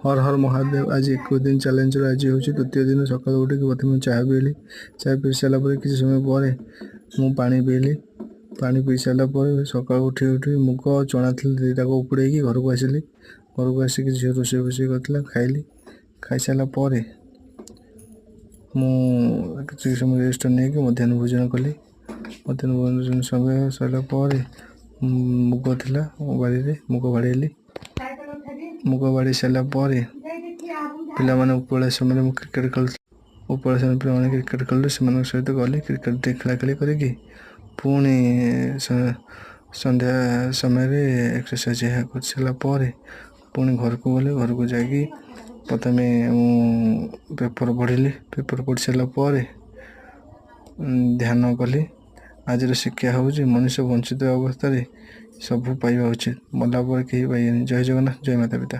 हर हर महादेव। आज 21 दिन चैलेंज आज हूँ तृतीय दिन। सकाल उठिक प्रथम चाह पीली। चाह पी सारापर किसी समय पर मु पा पीली। पानी पी सारापर सका उठी उठी मुग चना थी दुईटा उपुड़े घर को आसिली। घर को आसिक झील रोषे फोषे करता खाइली। खाई सारापर मुझे समय रेस्ट नहीं मध्याह्न भोजन कली। मध्याह्न भोजन समय सारापर मुग थिला बाड़ी मुग बाड़ेली। मुग बाड़ी सारापर पिला उपला समय क्रिकेट खेल उपला समय पे क्रिकेट खेल सहित गली क्रिकेट खेला खेली करी पुणी संध्या समय एक्सरसाइज कर सारापर पुणी घर को गली। घर को जाकि प्रथम पेपर पढ़ी। पेपर पढ़ी सारापर ध्यान कली। आज शिक्षा हूँ मनुष्य वंचित अवस्था सबू पाइबा उचित। मरला पर कहीं पाइबेनि। जय जगन्नाथ, जय माता पिता।